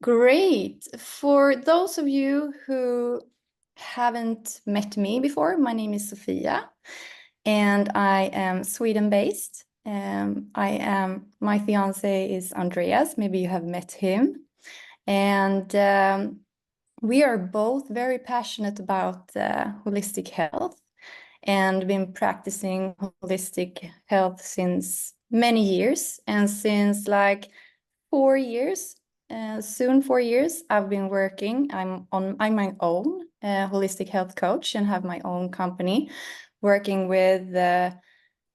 Great. For those of you who haven't met me before, my name is Sofia and I am Sweden-based. My fiance is Andreas. Maybe you have met him. And we are both very passionate about holistic health and been practicing holistic health since many years. And since like 4 years, soon 4 years, I've been working. I'm my own holistic health coach and have my own company working with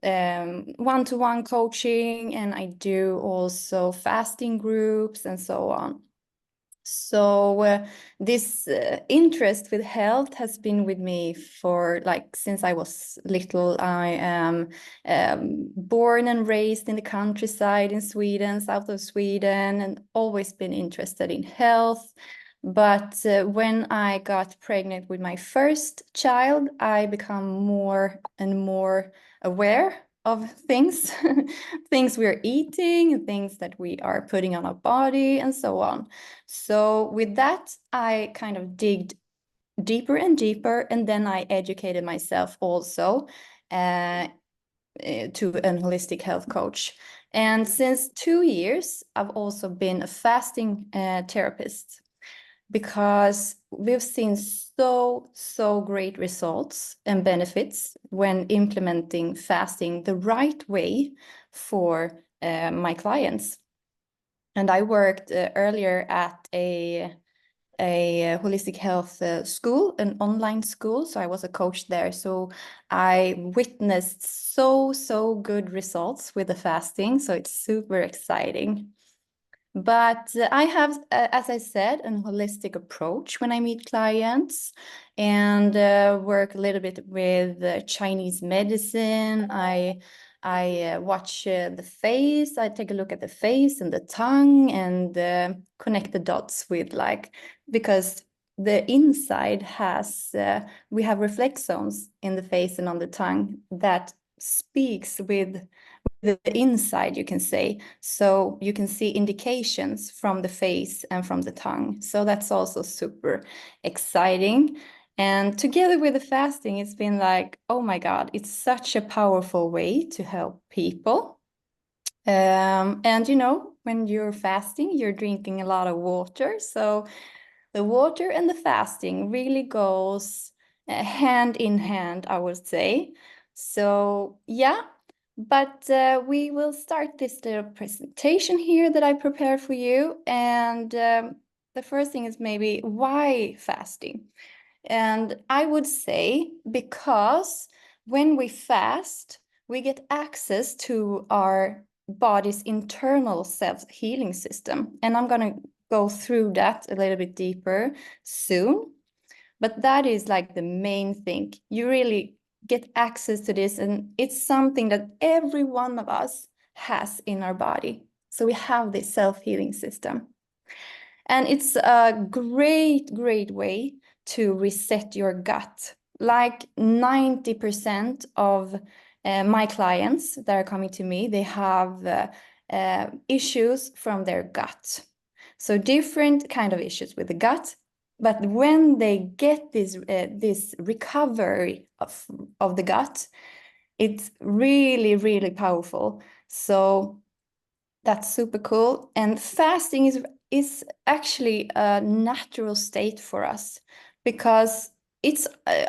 one-to-one coaching, and I do also fasting groups and so on. So this interest with health has been with me for like since I was little. I am born and raised in the countryside in Sweden, south of Sweden, and always been interested in health. But when I got pregnant with my first child, I become more and more aware of things, things we're eating, and things that we are putting on our body, and so on. So with that, I kind of digged deeper and deeper, and then I educated myself also to an holistic health coach. And since 2 years, I've also been a fasting therapist because we've seen so great results and benefits when implementing fasting the right way for my clients. And I worked earlier at a holistic health school, an online school. So I was a coach there. So I witnessed so good results with the fasting. So it's super exciting. But I have, as I said, a holistic approach when I meet clients and work a little bit with Chinese medicine. I watch the face. I take a look at the face and the tongue and connect the dots with because the inside has, we have reflex zones in the face and on the tongue that speaks with the inside, you can say. So you can see indications from the face and from the tongue. So that's also super exciting. And together with the fasting, it's been like, oh my God, it's such a powerful way to help people. And when you're fasting, you're drinking a lot of water. So the water and the fasting really goes hand in hand, I would say. So yeah, but we will start this little presentation here that I prepared for you. And the first thing is maybe why fasting? And I would say because when we fast, we get access to our body's internal self-healing system. And I'm going to go through that a little bit deeper soon. But that is like the main thing. You really get access to this, and it's something that every one of us has in our body. So we have this self-healing system. And it's a great way to reset your gut. Like 90% of my clients that are coming to me, they have issues from their gut. So different kind of issues with the gut. But when they get this recovery of the gut, it's really powerful. So that's super cool. And fasting is actually a natural state for us because it's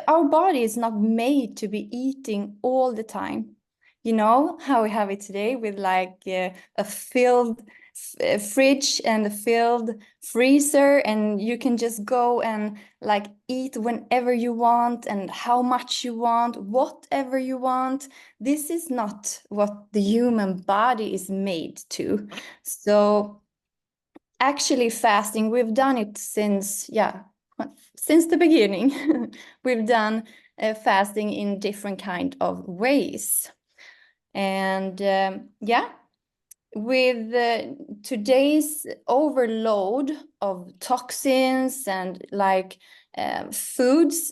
our body is not made to be eating all the time. You know how we have it today with like a filled fridge and a filled freezer, and you can just go and like eat whenever you want and how much you want, whatever you want. This is not what the human body is made to. So actually fasting, we've done it since the beginning. We've done fasting in different kind of ways. And with today's overload of toxins and like foods,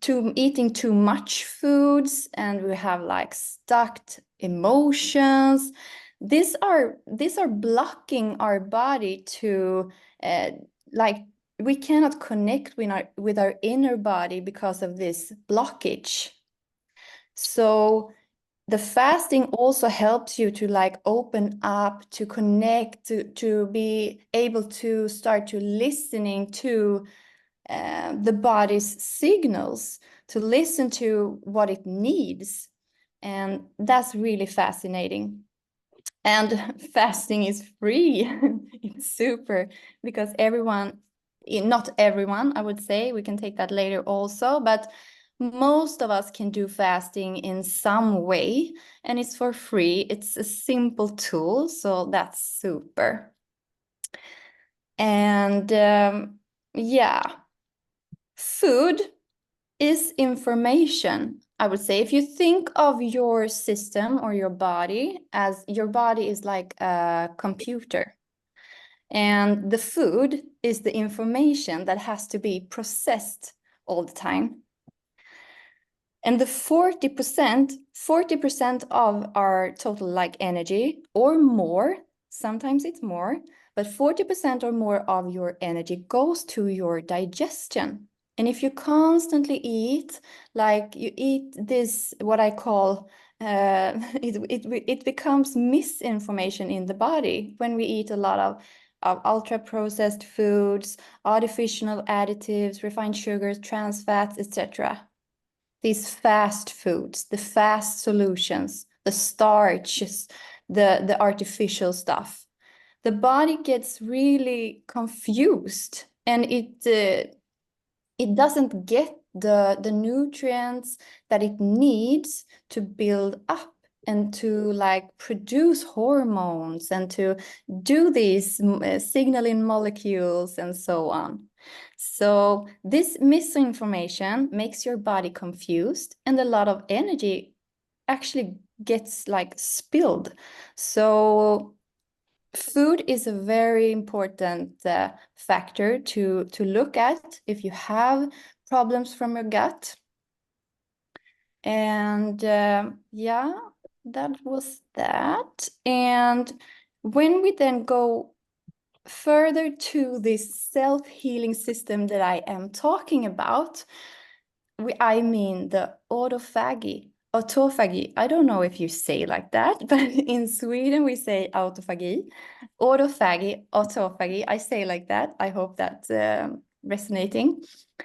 eating too much foods, and we have like stuck emotions, these are blocking our body to like we cannot connect with our inner body because of this blockage. So the fasting also helps you to like open up, to connect, to be able to start to listening to the body's signals, to listen to what it needs. And that's really fascinating. And fasting is free. It's super, because not everyone, I would say, we can take that later also, but most of us can do fasting in some way, and it's for free. It's a simple tool, so that's super. And yeah, food is information, I would say. If you think of your system or your body as your body is like a computer, and the food is the information that has to be processed all the time. And the 40% of our total like energy or more, sometimes it's more, but 40% or more of your energy goes to your digestion. And if you constantly eat, like you eat this, what I call, it becomes misinformation in the body when we eat a lot of ultra processed foods, artificial additives, refined sugars, trans fats, etc. These fast foods, the fast solutions, the starches, the artificial stuff. The body gets really confused, and it doesn't get the nutrients that it needs to build up and to like produce hormones and to do these signaling molecules and so on. So this misinformation makes your body confused, and a lot of energy actually gets like spilled. So food is a very important factor to look at if you have problems from your gut. And yeah, that was that. And when we then go further to this self-healing system that I am talking about, I mean the autophagy. I don't know if you say like that, but in Sweden we say autophagy, autophagy. I say like that. I hope that's resonating.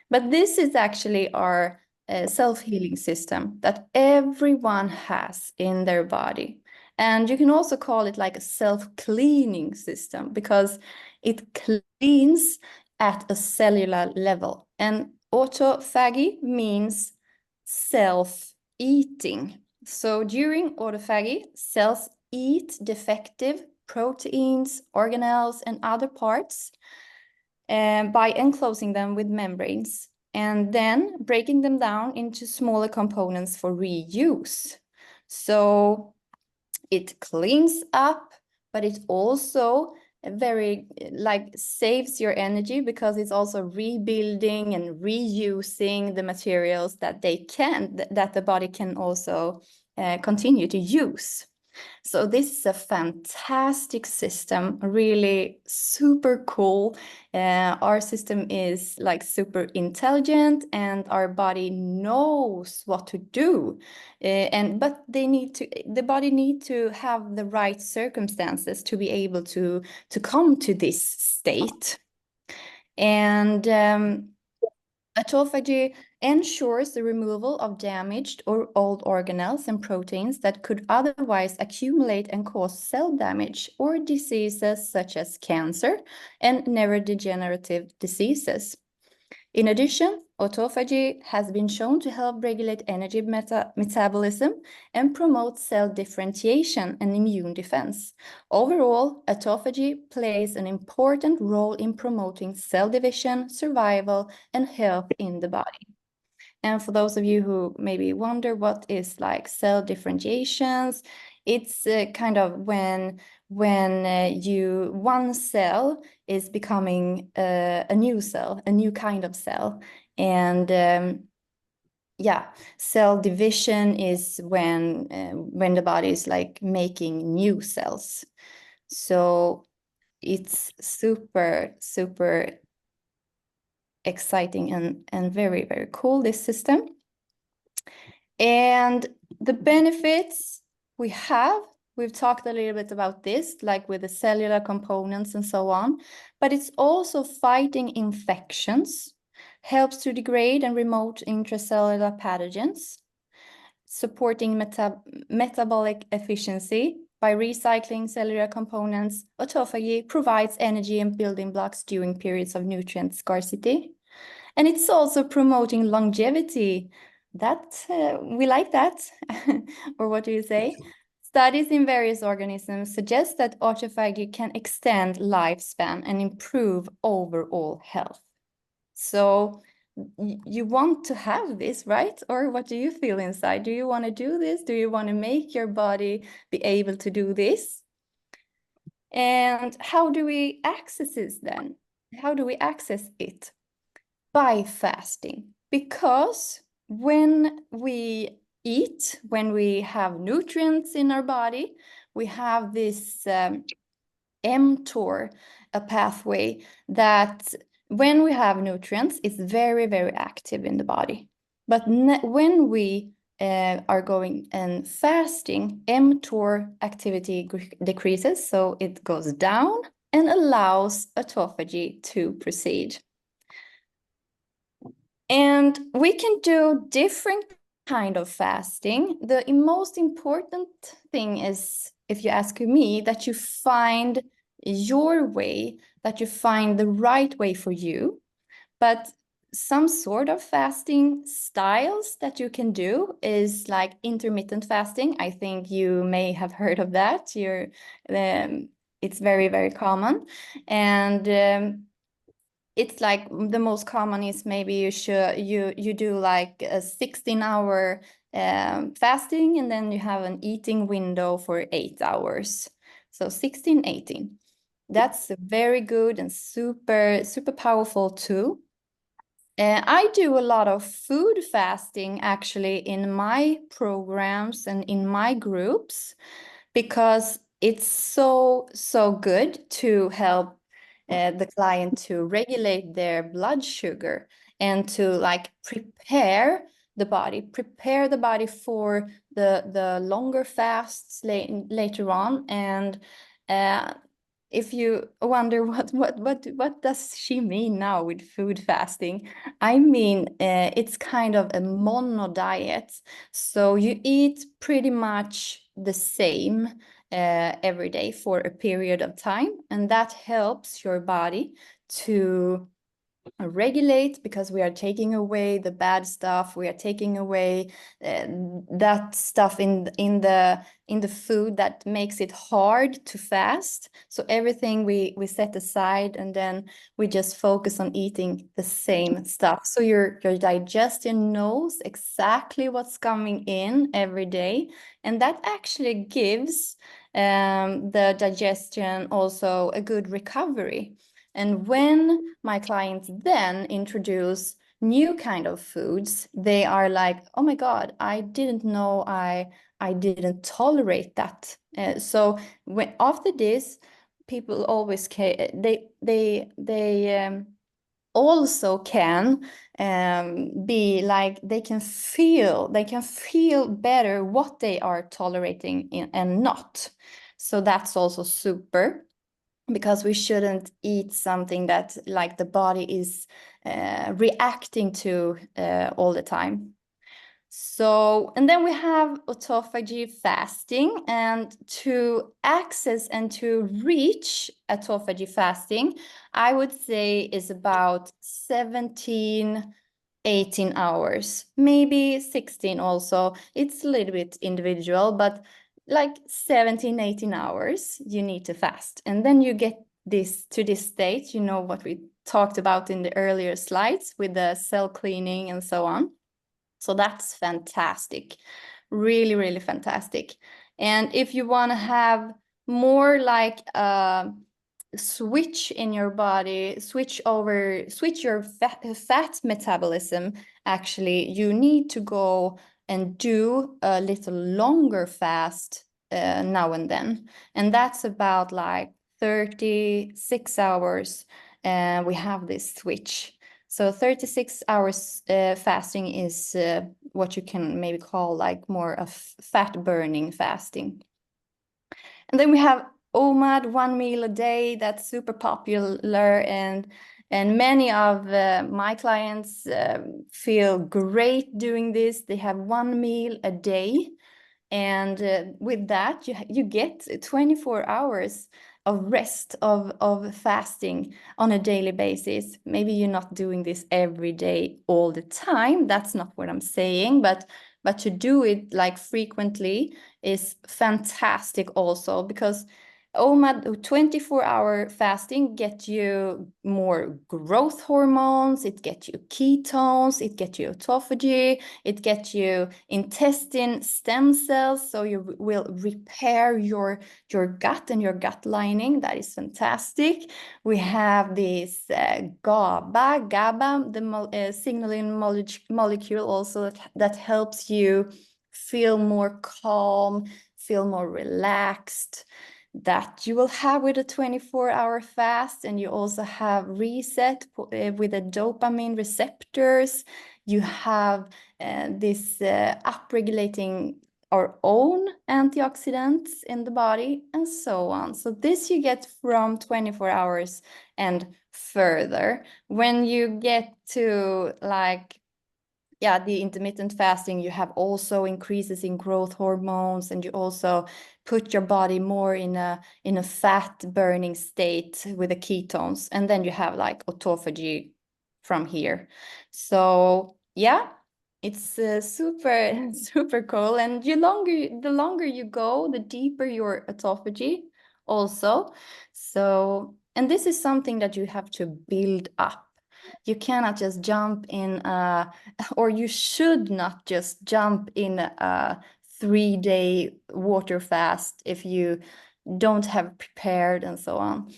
But this is actually our self-healing system that everyone has in their body. And you can also call it like a self-cleaning system, because it cleans at a cellular level. And autophagy means self-eating. So during autophagy, cells eat defective proteins, organelles, and other parts by enclosing them with membranes and then breaking them down into smaller components for reuse. So it cleans up, but it also very like saves your energy, because it's also rebuilding and reusing the materials that that the body can also continue to use. So this is a fantastic system, really super cool. Our system is like super intelligent, and our body knows what to do. But the body need to have the right circumstances to be able to come to this state. And autophagy ensures the removal of damaged or old organelles and proteins that could otherwise accumulate and cause cell damage or diseases such as cancer and neurodegenerative diseases. In addition, autophagy has been shown to help regulate energy metabolism and promote cell differentiation and immune defense. Overall, autophagy plays an important role in promoting cell division, survival, and health in the body. And for those of you who maybe wonder what is like cell differentiations, it's kind of when one cell is becoming a new cell, a new kind of cell. And yeah, cell division is when the body is like making new cells. So it's super, super exciting and very, very cool, this system. And the benefits we've talked a little bit about this, like with the cellular components and so on, but it's also fighting infections, helps to degrade and remote intracellular pathogens, supporting metabolic efficiency by recycling cellular components. Autophagy provides energy and building blocks during periods of nutrient scarcity. And it's also promoting longevity. That we like that. Or what do you say? Studies in various organisms suggest that autophagy can extend lifespan and improve overall health. So you want to have this, right? Or what do you feel inside? Do you want to do this? Do you want to make your body be able to do this? And how do we access this then? How do we access it? By fasting. Because when we eat, when we have nutrients in our body, we have this mTOR, a pathway that when we have nutrients, it's very, very active in the body. But when we are going and fasting, mTOR activity decreases, so it goes down and allows autophagy to proceed. And we can do different kind of fasting. The most important thing is, if you ask me, that you find your way, that you find the right way for you. But some sort of fasting styles that you can do is like intermittent fasting. I think you may have heard of that. It's very, very common. And it's like the most common is maybe you do like a 16-hour fasting, and then you have an eating window for 8 hours. So 16, 18. That's very good and super, super powerful too. I do a lot of food fasting actually in my programs and in my groups, because it's so, so good to help the client to regulate their blood sugar and to like prepare the body for the longer fasts later on. And if you wonder what does she mean now with food fasting, I mean it's kind of a mono diet. So you eat pretty much the same every day for a period of time, and that helps your body to regulate, because we are taking away the bad stuff, we are taking away that stuff in the food that makes it hard to fast. So everything we set aside, and then we just focus on eating the same stuff, so your digestion knows exactly what's coming in every day, and that actually gives the digestion also a good recovery. And when my clients then introduce new kind of foods, they are like, oh my God, I didn't know I didn't tolerate that. So after this, people always they also can be like, they can feel better what they are tolerating and not. So that's also super, because we shouldn't eat something that like the body is reacting to all the time. So, and then we have autophagy fasting, and to access and to reach autophagy fasting, I would say is about 17, 18 hours, maybe 16 also. It's a little bit individual, but like 17, 18 hours you need to fast. And then you get this state, you know, what we talked about in the earlier slides with the cell cleaning and so on. So that's fantastic, really, really fantastic. And if you want to have more like switch in your body, switch your fat metabolism, actually, you need to go and do a little longer fast now and then. And that's about like 36 hours. We have this switch. So 36 hours fasting is what you can maybe call like more of fat burning fasting. And then we have OMAD, 1 meal a day. That's super popular, and many of my clients feel great doing this. They have 1 meal a day, and with that you get 24 hours of rest, of fasting on a daily basis. Maybe you're not doing this every day all the time, that's not what I'm saying, but to do it like frequently is fantastic also, because OMAD 24-hour fasting get you more growth hormones, it gets you ketones, it gets you autophagy, it gets you intestine stem cells, so you will repair your gut and your gut lining. That is fantastic. We have this GABA, the signaling molecule also that helps you feel more calm, feel more relaxed, that you will have with a 24-hour fast. And you also have reset with the dopamine receptors. You have this upregulating our own antioxidants in the body, and so on. So this you get from 24 hours and further. When you get to like the intermittent fasting, you have also increases in growth hormones, and you also put your body more in a fat burning state with the ketones, and then you have like autophagy from here. So yeah, it's super super cool. And the longer you go, the deeper your autophagy also. So, and this is something that you have to build up. You cannot just jump in or you should not just jump in a 3-day water fast if you don't have prepared and so on.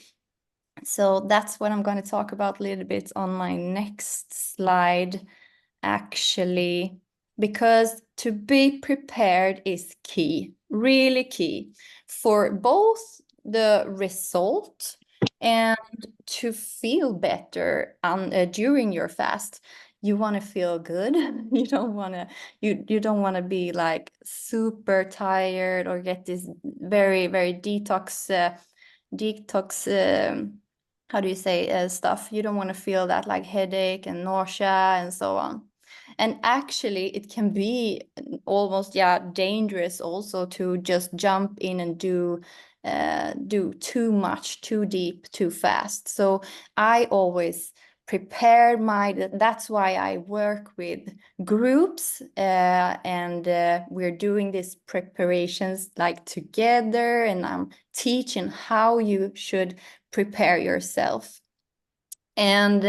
So that's what I'm going to talk about a little bit on my next slide, actually, because to be prepared is key, really key, for both the result and to feel better during your fast. You want to feel good. You don't want to you don't want to be like super tired or get this very very detox how do you say stuff. You don't want to feel that like headache and nausea and so on. And actually it can be almost dangerous also to just jump in and do too much, too deep, too fast. So I always prepare that's why I work with groups and we're doing these preparations like together, and I'm teaching how you should prepare yourself. And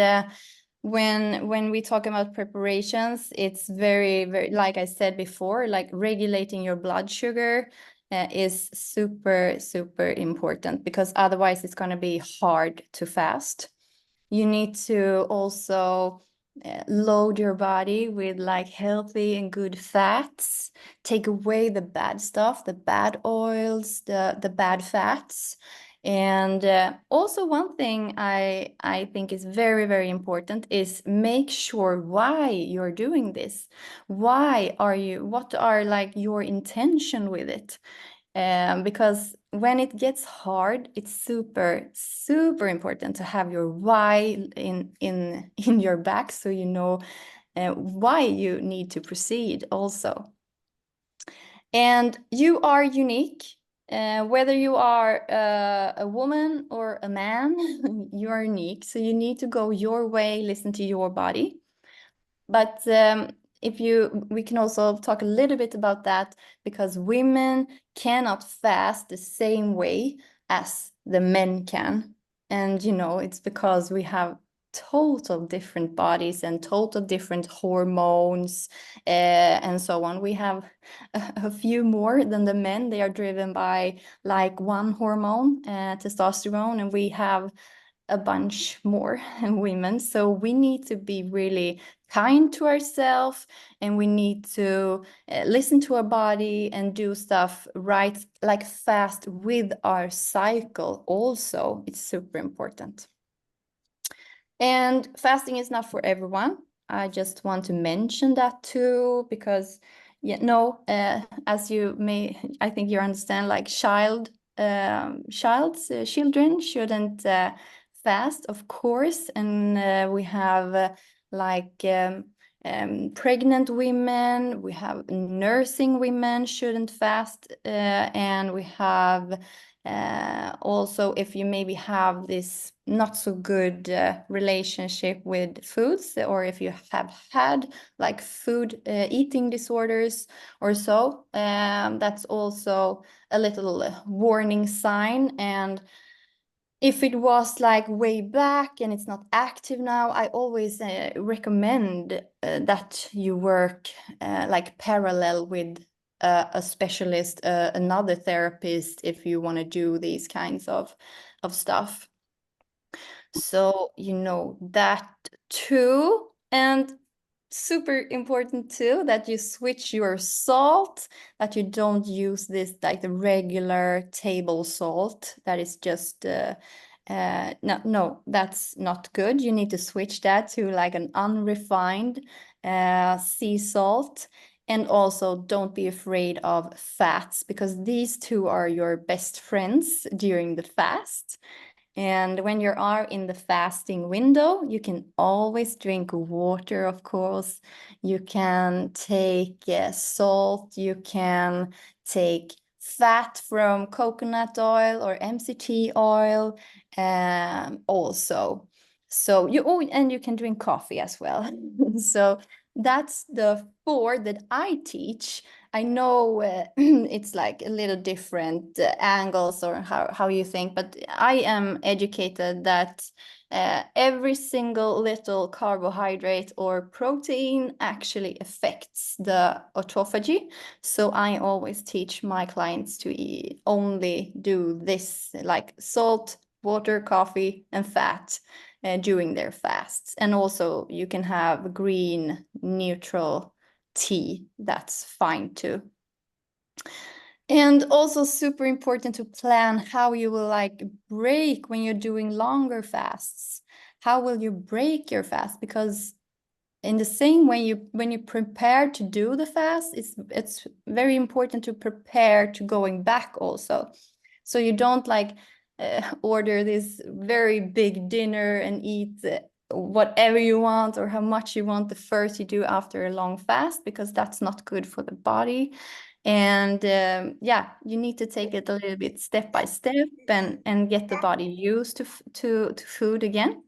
when we talk about preparations, it's very very, like I said before, like regulating your blood sugar is super super important, because otherwise it's going to be hard to fast. You need to also load your body with like healthy and good fats, take away the bad stuff, the bad oils, the bad fats. And also one thing I think is very very important is make sure why you're doing this. What are like your intention with it? Because when it gets hard, it's super super important to have your why in your back, so you know why you need to proceed also. And you are unique, whether you are a woman or a man. You are unique, so you need to go your way, listen to your body. But we can also talk a little bit about that, because women cannot fast the same way as the men can. And it's because we have total different bodies and total different hormones, and so on. We have a few more than the men. They are driven by like one hormone, testosterone, and we have a bunch more women. So we need to be really kind to ourselves, and we need to listen to our body and do stuff right, like fast with our cycle also. It's super important. And fasting is not for everyone. I just want to mention that too, because yeah, no, as you may, I think you understand, like children shouldn't fast, of course. And we have like pregnant women, we have nursing women shouldn't fast, and we have also, if you maybe have this not so good relationship with foods, or if you have had like food eating disorders or so, that's also a little warning sign. And if it was like way back and it's not active now, I always recommend that you work like parallel with a specialist, another therapist, if you want to do these kinds of stuff. So you know that too. And super important too that you switch your salt, that you don't use this like the regular table salt that is just no, that's not good. You need to switch that to like an unrefined sea salt. And also don't be afraid of fats, because these two are your best friends during the fast. And when you are in the fasting window, you can always drink water, of course. You can take salt, you can take fat from coconut oil or MCT oil also. So and you can drink coffee as well. So that's the four that I teach. I know it's like a little different angles or how you think, but I am educated that every single little carbohydrate or protein actually affects the autophagy. So I always teach my clients to only do this, like salt, water, coffee, and fat during their fasts. And also you can have green neutral tea, that's fine too. And also super important to plan how you will like break when you're doing longer fasts. How will you break your fast? Because in the same way when you prepare to do the fast, it's very important to prepare to going back also. So you don't like order this very big dinner and eat whatever you want or how much you want the first you do after a long fast, because that's not good for the body. And yeah, you need to take it a little bit step by step and get the body used to food again.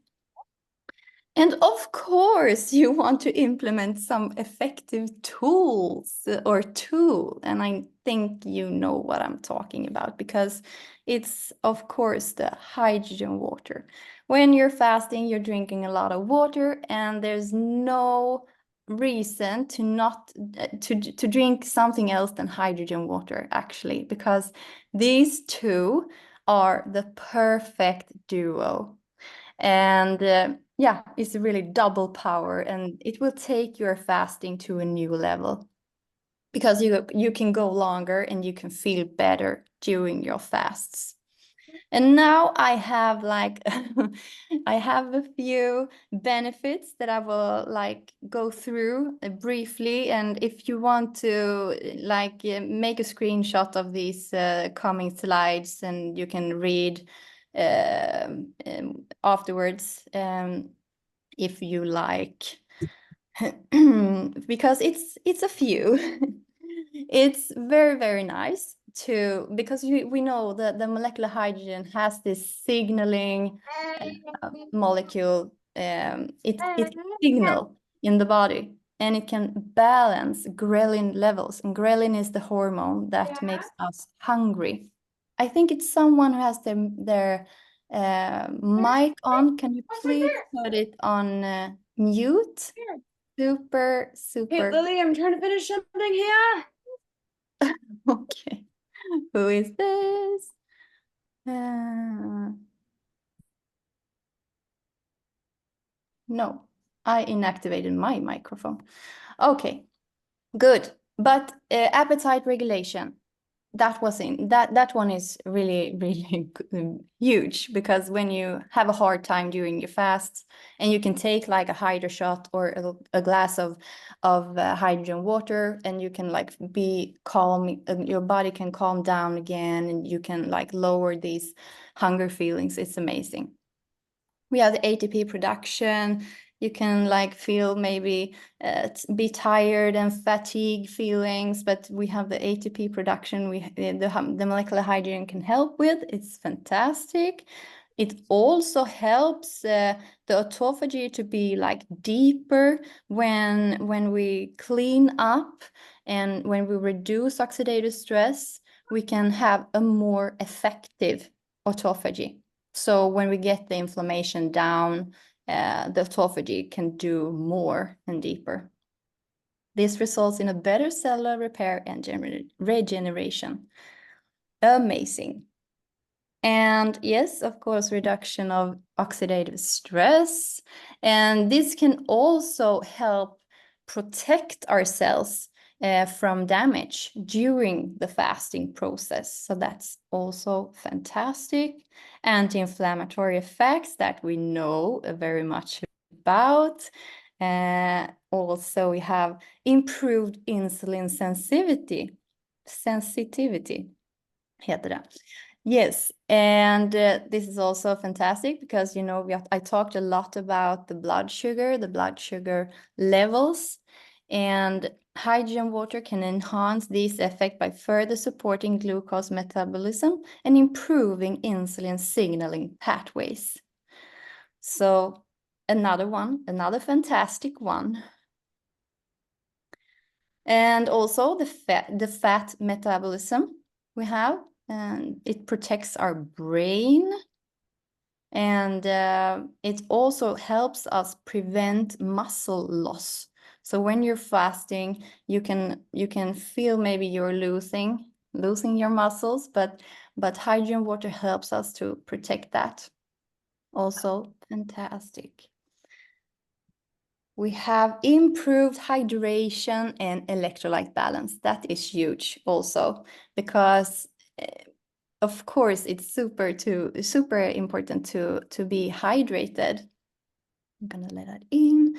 And of course, you want to implement some effective tools or tool. And I think you know what I'm talking about, because it's, of course, the hydrogen water. When you're fasting, you're drinking a lot of water, and there's no reason to not to drink something else than hydrogen water, actually, because these two are the perfect duo. And yeah, it's really double power, and it will take your fasting to a new level, because you can go longer and you can feel better during your fasts. And now I have like I have a few benefits that I will like go through briefly. And if you want to like make a screenshot of these coming slides, and you can read afterwards, if you like. Because it's a few. It's very, very nice to, because we know that the molecular hydrogen has this signaling molecule. It signal in the body, and it can balance ghrelin levels. And ghrelin is the hormone that makes us hungry. I think it's someone who has their Mic on. Can you please put it on mute? Super, super. Hey, Lily, I'm trying to finish something here. Okay. Who is this? No, I inactivated my microphone. Okay, good. But appetite regulation, that one is really, really huge, because when you have a hard time during your fast and you can take like a hydro shot or a glass of hydrogen water, and you can like be calm, your body can calm down again, and you can like lower these hunger feelings. It's amazing. We have the ATP production. You can like feel maybe be tired and fatigue feelings, but we have the ATP production. The molecular hydrogen can help with. It's fantastic. It also helps the autophagy to be like deeper when we clean up and when we reduce oxidative stress. We can have a more effective autophagy. So when we get the inflammation down, the autophagy can do more and deeper. This results in a better cellular repair and regeneration. Amazing. And yes, of course, reduction of oxidative stress. And this can also help protect our cells from damage during the fasting process. So that's also fantastic. Anti-inflammatory effects that we know very much about. Also, we have improved insulin sensitivity heter det. Yes, and this is also fantastic because, you know, I talked a lot about the blood sugar levels, and hydrogen water can enhance this effect by further supporting glucose metabolism and improving insulin signaling pathways. So another fantastic one. And also the fat metabolism we have, and it protects our brain, and it also helps us prevent muscle loss. So when you're fasting, you can feel maybe you're losing your muscles, but hydrogen water helps us to protect that. Also fantastic. We have improved hydration and electrolyte balance. That is huge also, because of course it's super important to be hydrated. I'm gonna let that in.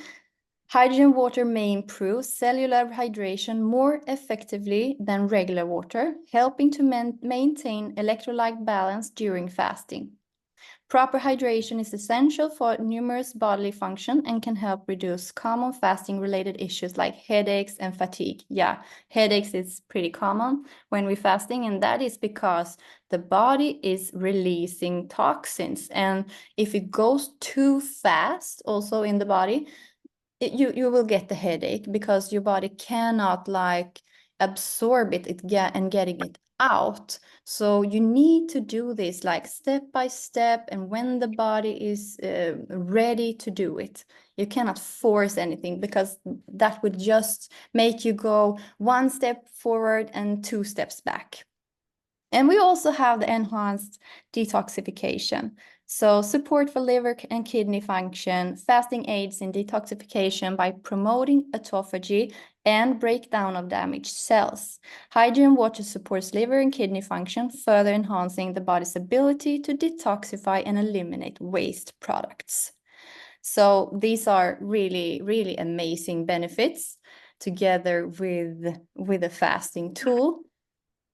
Hydrogen water may improve cellular hydration more effectively than regular water, helping to maintain electrolyte balance during fasting. Proper hydration is essential for numerous bodily function and can help reduce common fasting-related issues like headaches and fatigue. Yeah, headaches is pretty common when we're fasting, and that is because the body is releasing toxins. And if it goes too fast also in the body, you will get the headache because your body cannot like absorb it and getting it out. So you need to do this like step by step, and when the body is ready to do it. You cannot force anything, because that would just make you go one step forward and 2 steps back. And we also have the enhanced detoxification. So support for liver and kidney function. Fasting aids in detoxification by promoting autophagy and breakdown of damaged cells. Hydrogen water supports liver and kidney function, further enhancing the body's ability to detoxify and eliminate waste products. So these are really, really amazing benefits together with a fasting tool.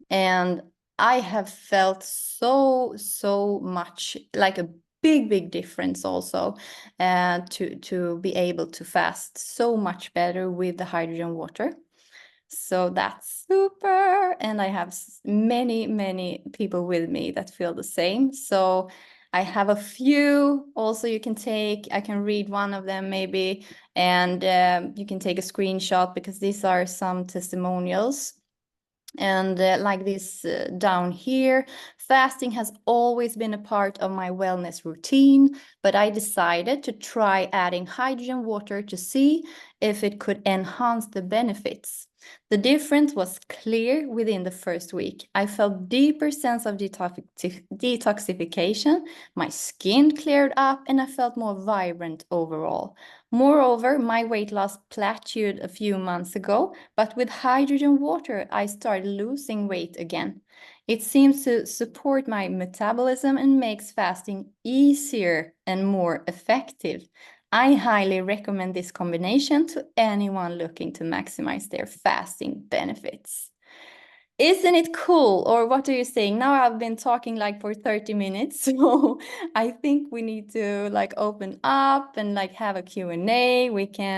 And I have felt so much like a big difference also to be able to fast so much better with the hydrogen water. So that's super. And I have many people with me that feel the same. So I have a few also you can take. I can read one of them maybe, and you can take a screenshot, because these are some testimonials. And like this down here, fasting has always been a part of my wellness routine, but I decided to try adding hydrogen water to see if it could enhance the benefits. The difference was clear within the first week. I felt deeper sense of detoxification, my skin cleared up, and I felt more vibrant overall. Moreover, my weight loss plateaued a few months ago, but with hydrogen water, I started losing weight again. It seems to support my metabolism and makes fasting easier and more effective. I highly recommend this combination to anyone looking to maximize their fasting benefits. Isn't it cool? Or what do you think? Now I've been talking like for 30 minutes, so I think we need to like open up and like have a Q&A. We can